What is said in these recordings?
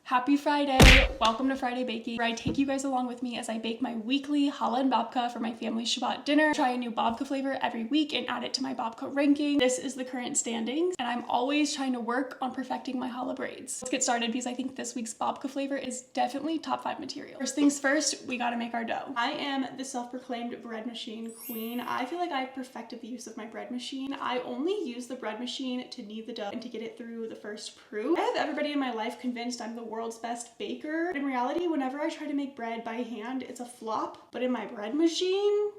Happy Friday! Welcome to Friday Baking, where I take you guys along with me as I bake my weekly challah and babka for my family's Shabbat dinner. Try a new babka flavor every week and add it to my babka ranking. This is the current standings, and I'm always trying to work on perfecting my challah braids. Let's get started because I think this week's babka flavor is definitely top 5 material. First things first, we gotta make our dough. I am the self-proclaimed bread machine queen. I feel like I've perfected the use of my bread machine. I only use the bread machine to knead the dough and to get it through the first proof. I have everybody in my life convinced I'm the world's best baker. In reality, whenever I try to make bread by hand, it's a flop, but in my bread machine,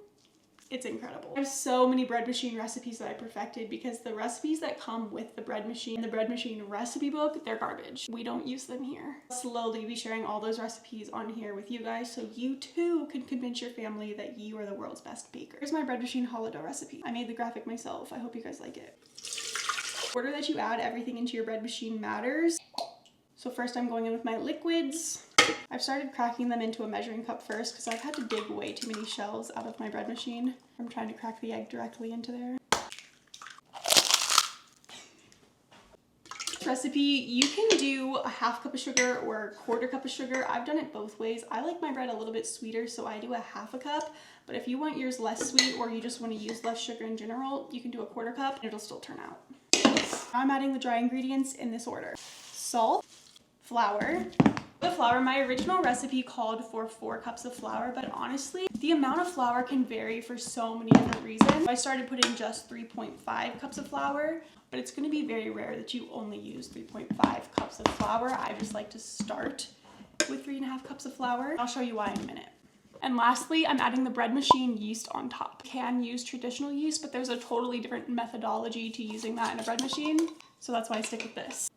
it's incredible. I have so many bread machine recipes that I perfected because the recipes that come with the bread machine, the bread machine recipe book, they're garbage. We don't use them here. I'll slowly be sharing all those recipes on here with you guys so you too can convince your family that you are the world's best baker. Here's my bread machine challah dough recipe. I made the graphic myself. I hope you guys like it. The order that you add everything into your bread machine matters. So first I'm going in with my liquids. I've started cracking them into a measuring cup first because I've had to dig way too many shells out of my bread machine. I'm trying to crack the egg directly into there. Recipe, you can do a half cup of sugar or a quarter cup of sugar. I've done it both ways. I like my bread a little bit sweeter, so I do a half a cup. But if you want yours less sweet or you just want to use less sugar in general, you can do a quarter cup and it'll still turn out. Now I'm adding the dry ingredients in this order. Salt, flour. The flour, my original recipe called for 4 cups of flour, but honestly, the amount of flour can vary for so many different reasons. I started putting just 3.5 cups of flour, but it's going to be very rare that you only use 3.5 cups of flour. I just like to start with 3.5 cups of flour. I'll show you why in a minute. And lastly, I'm adding the bread machine yeast on top. You can use traditional yeast, but there's a totally different methodology to using that in a bread machine, so that's why I stick with this.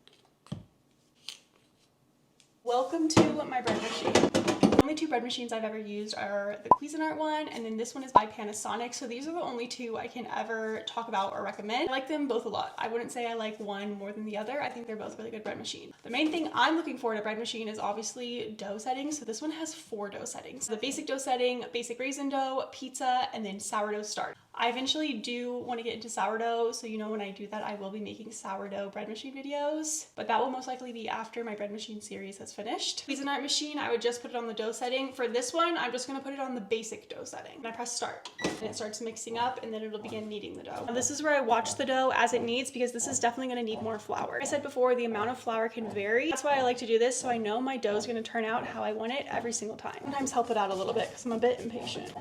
Welcome to my bread machine. The only 2 bread machines I've ever used are the Cuisinart one, and then this one is by Panasonic. So these are the only 2 I can ever talk about or recommend. I like them both a lot. I wouldn't say I like one more than the other. I think they're both really good bread machines. The main thing I'm looking for in a bread machine is obviously dough settings. So this one has 4 dough settings. The basic dough setting, basic raisin dough, pizza, and then sourdough start. I eventually do want to get into sourdough, so you know when I do that I will be making sourdough bread machine videos, but that will most likely be after my bread machine series has finished. Cuisinart machine, I would just put it on the dough setting. For this one, I'm just going to put it on the basic dough setting. And I press start, and it starts mixing up, and then it'll begin kneading the dough. Now this is where I watch the dough as it kneads because this is definitely going to need more flour. Like I said before, the amount of flour can vary. That's why I like to do this, so I know my dough is going to turn out how I want it every single time. Sometimes help it out a little bit because I'm a bit impatient.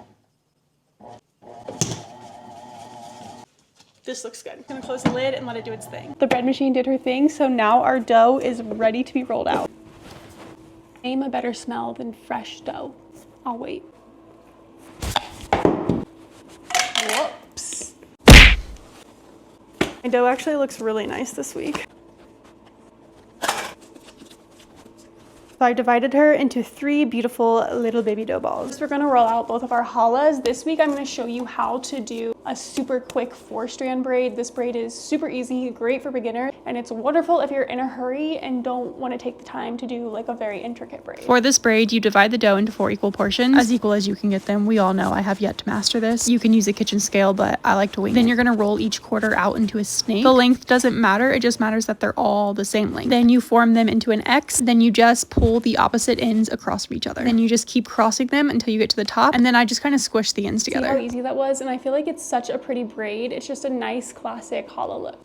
This looks good. I'm gonna close the lid and let it do its thing. The bread machine did her thing, so now our dough is ready to be rolled out. Name a better smell than fresh dough. I'll wait. Whoops. My dough actually looks really nice this week. So I divided her into 3 beautiful little baby dough balls. We're gonna roll out both of our challahs. This week I'm gonna show you how to do a super quick 4-strand braid. This braid is super easy, great for beginners, and it's wonderful if you're in a hurry and don't want to take the time to do like a very intricate braid. For this braid, you divide the dough into 4 equal portions, as equal as you can get them. We all know I have yet to master this. You can use a kitchen scale, but I like to wing it. Then you're gonna roll each quarter out into a snake. The length doesn't matter, it just matters that they're all the same length. Then you form them into an X, then you just pull the opposite ends across from each other. Then you just keep crossing them until you get to the top, and then I just kind of squish the ends together. See how easy that was? And I feel like it's such a pretty braid. It's just a nice classic challah look.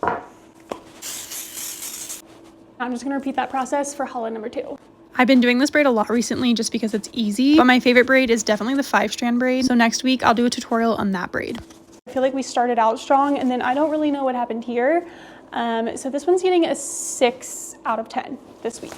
I'm just gonna repeat that process for challah number 2. I've been doing this braid a lot recently just because it's easy, but my favorite braid is definitely the 5-strand braid. So next week I'll do a tutorial on that braid. I feel like we started out strong and then I don't really know what happened here. So this one's getting a 6 out of 10 this week.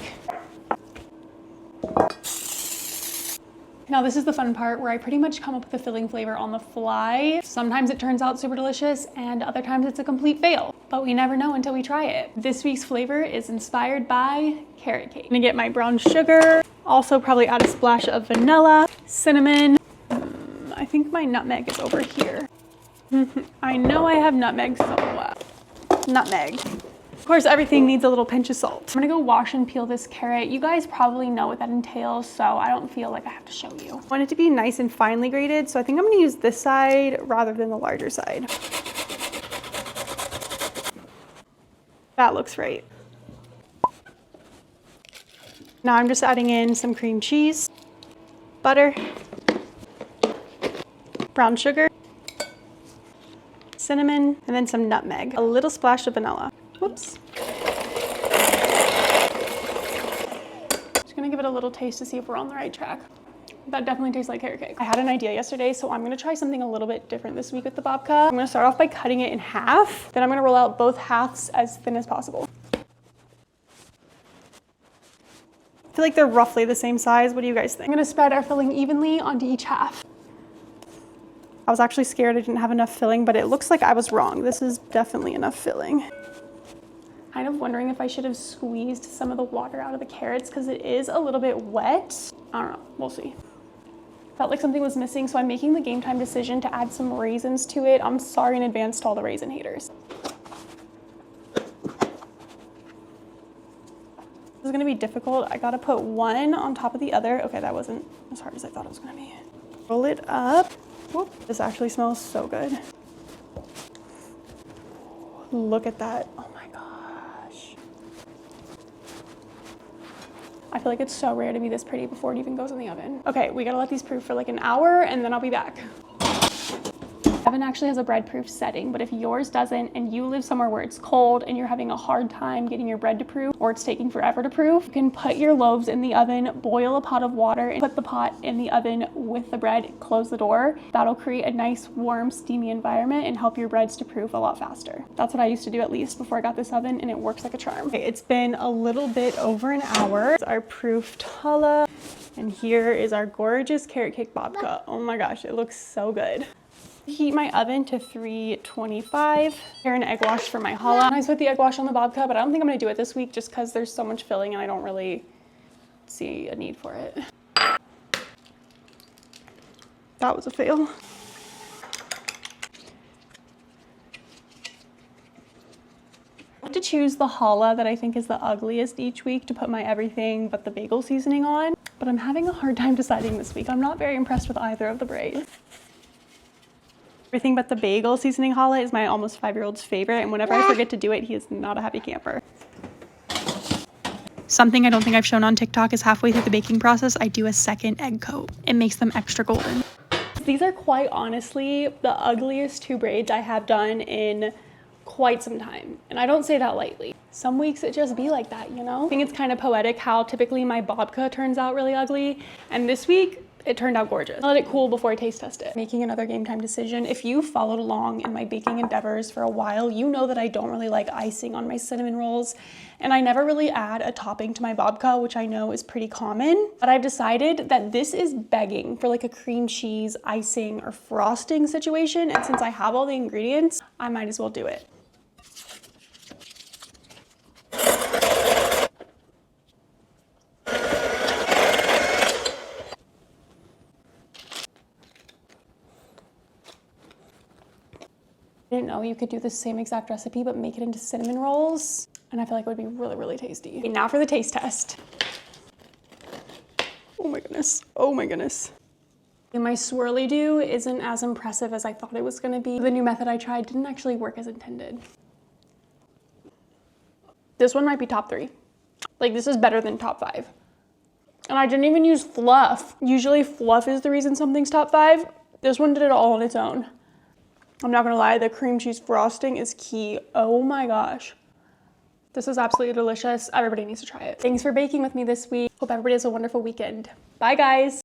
Now this is the fun part where I pretty much come up with a filling flavor on the fly. Sometimes it turns out super delicious and other times it's a complete fail, but we never know until we try it. This week's flavor is inspired by carrot cake. I'm gonna get my brown sugar, also probably add a splash of vanilla, cinnamon. I think my nutmeg is over here. I know I have nutmeg somewhere. Nutmeg. Of course, everything needs a little pinch of salt. I'm gonna go wash and peel this carrot. You guys probably know what that entails, so I don't feel like I have to show you. I want it to be nice and finely grated, so I think I'm gonna use this side rather than the larger side. That looks right. Now I'm just adding in some cream cheese, butter, brown sugar, cinnamon, and then some nutmeg. A little splash of vanilla. Whoops. Just gonna give it a little taste to see if we're on the right track. That definitely tastes like carrot cake. I had an idea yesterday, so I'm gonna try something a little bit different this week with the babka. I'm gonna start off by cutting it in half. Then I'm gonna roll out both halves as thin as possible. I feel like they're roughly the same size. What do you guys think? I'm gonna spread our filling evenly onto each half. I was actually scared I didn't have enough filling, but it looks like I was wrong. This is definitely enough filling. Kind of wondering if I should have squeezed some of the water out of the carrots because it is a little bit wet. I don't know, we'll see. Felt like something was missing, so I'm making the game time decision to add some raisins to it. I'm sorry in advance to all the raisin haters. This is gonna be difficult. I gotta put one on top of the other. Okay, that wasn't as hard as I thought it was gonna be. Roll it up. Whoop, this actually smells so good. Look at that, oh my gosh. I feel like it's so rare to be this pretty before it even goes in the oven. Okay, we gotta let these proof for like an hour and then I'll be back. Oven actually has a bread proof setting, but if yours doesn't and you live somewhere where it's cold and you're having a hard time getting your bread to proof or it's taking forever to proof, you can put your loaves in the oven, boil a pot of water, and put the pot in the oven with the bread, close the door. That'll create a nice, warm, steamy environment and help your breads to proof a lot faster. That's what I used to do at least before I got this oven, and it works like a charm. Okay, it's been a little bit over an hour. It's our proofed challah, and here is our gorgeous carrot cake babka. Oh my gosh, it looks so good. Heat my oven to 325. Prepare an egg wash for my challah. I put the egg wash on the babka, but I don't think I'm gonna do it this week just because there's so much filling and I don't really see a need for it. That was a fail. I have to choose the challah that I think is the ugliest each week to put my everything but the bagel seasoning on, but I'm having a hard time deciding this week. I'm not very impressed with either of the braids. Everything but the bagel seasoning challah is my almost 5-year-old's favorite, and whenever I forget to do it, he is not a happy camper. Something I don't think I've shown on TikTok is halfway through the baking process, I do a second egg coat. It makes them extra golden. These are quite honestly the ugliest 2 braids I have done in quite some time, and I don't say that lightly. Some weeks it just be like that, you know? I think it's kind of poetic how typically my babka turns out really ugly, and this week it turned out gorgeous. I let it cool before I taste test it. Making another game time decision. If you followed along in my baking endeavors for a while, you know that I don't really like icing on my cinnamon rolls, and I never really add a topping to my babka, which I know is pretty common, but I've decided that this is begging for like a cream cheese icing or frosting situation, and since I have all the ingredients, I might as well do it. I didn't know you could do the same exact recipe but make it into cinnamon rolls, and I feel like it would be really, really tasty. Okay, now for the taste test. Oh my goodness, oh my goodness. And my swirly do isn't as impressive as I thought it was gonna be. The new method I tried didn't actually work as intended. This one might be top 3. Like, this is better than top 5. And I didn't even use fluff. Usually fluff is the reason something's top 5. This one did it all on its own. I'm not gonna lie, the cream cheese frosting is key. Oh my gosh. This is absolutely delicious. Everybody needs to try it. Thanks for baking with me this week. Hope everybody has a wonderful weekend. Bye guys.